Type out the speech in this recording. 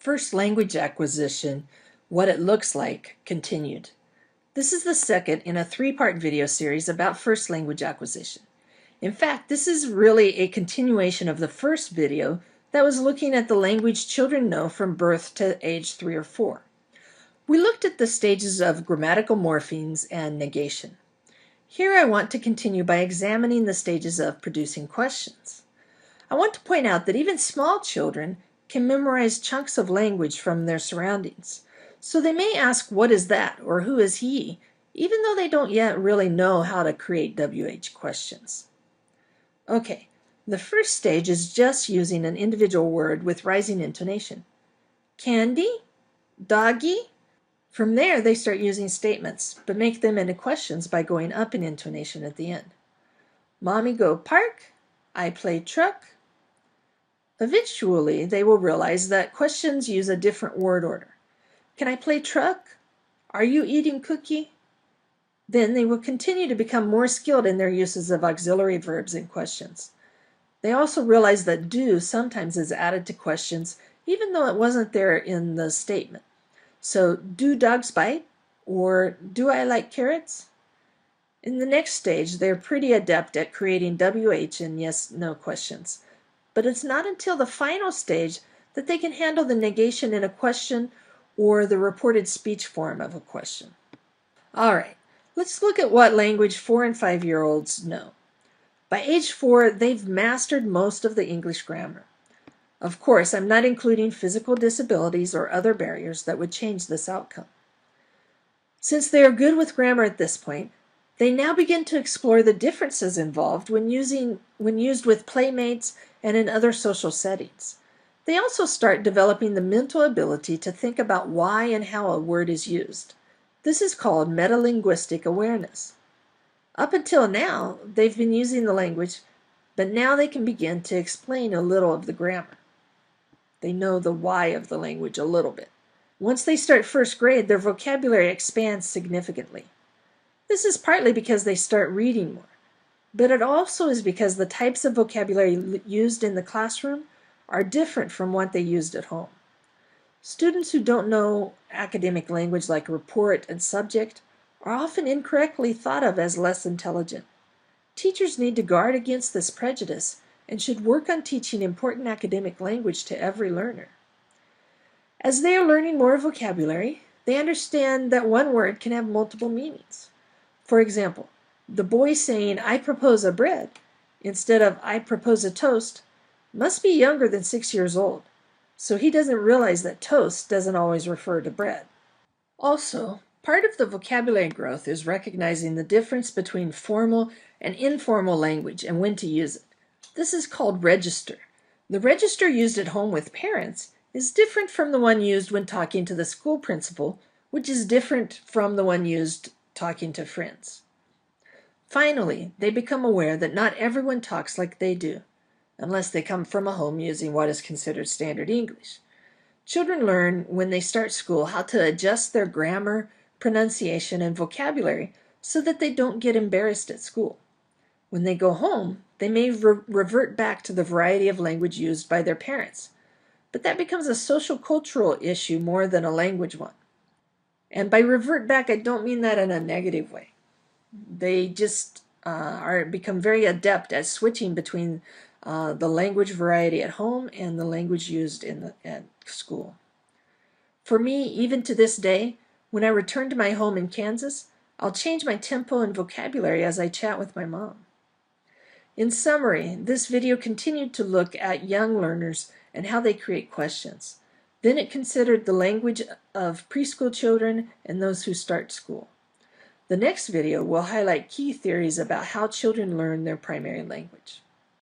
First language acquisition, what it looks like, continued. This is the second in a three-part video series about first language acquisition. In fact, this is really a continuation of the first video that was looking at the language children know from birth to age 3 or 4. We looked at the stages of grammatical morphemes and negation. Here I want to continue by examining the stages of producing questions. I want to point out that even small children can memorize chunks of language from their surroundings. So they may ask, "What is that?" or "Who is he?" even though they don't yet really know how to create WH questions. Okay, the first stage is just using an individual word with rising intonation. Candy? Doggy? From there, they start using statements, but make them into questions by going up in intonation at the end. Mommy go park? I play truck? Eventually, they will realize that questions use a different word order. Can I play truck? Are you eating cookie? Then they will continue to become more skilled in their uses of auxiliary verbs in questions. They also realize that do sometimes is added to questions even though it wasn't there in the statement. So, do dogs bite? Or do I like carrots? In the next stage, they're pretty adept at creating WH and yes/no questions. But it's not until the final stage that they can handle the negation in a question or the reported speech form of a question. All right, let's look at what language 4 and 5-year-olds know. By age 4, they've mastered most of the English grammar. Of course, I'm not including physical disabilities or other barriers that would change this outcome. Since they are good with grammar at this point, they now begin to explore the differences involved when used with playmates and in other social settings. They also start developing the mental ability to think about why and how a word is used. This is called Metalinguistic Awareness. Up until now, they've been using the language, but now they can begin to explain a little of the grammar. They know the why of the language a little bit. Once they start first grade, their vocabulary expands significantly. This is partly because they start reading more, but it also is because the types of vocabulary used in the classroom are different from what they used at home. Students who don't know academic language like report and subject are often incorrectly thought of as less intelligent. Teachers need to guard against this prejudice and should work on teaching important academic language to every learner. As they are learning more vocabulary, they understand that one word can have multiple meanings. For example, the boy saying, "I propose a bread," instead of "I propose a toast," must be younger than 6 years old, so he doesn't realize that toast doesn't always refer to bread. Also, part of the vocabulary growth is recognizing the difference between formal and informal language and when to use it. This is called register. The register used at home with parents is different from the one used when talking to the school principal, which is different from the one used talking to friends. Finally, they become aware that not everyone talks like they do, unless they come from a home using what is considered standard English. Children learn when they start school how to adjust their grammar, pronunciation, and vocabulary so that they don't get embarrassed at school. When they go home, they may revert back to the variety of language used by their parents, but that becomes a social cultural issue more than a language one. And by revert back, I don't mean that in a negative way. They just become very adept at switching between the language variety at home and the language used at school. For me, even to this day, when I return to my home in Kansas, I'll change my tempo and vocabulary as I chat with my mom. In summary, this video continued to look at young learners and how they create questions. Then it considered the language of preschool children and those who start school. The next video will highlight key theories about how children learn their primary language.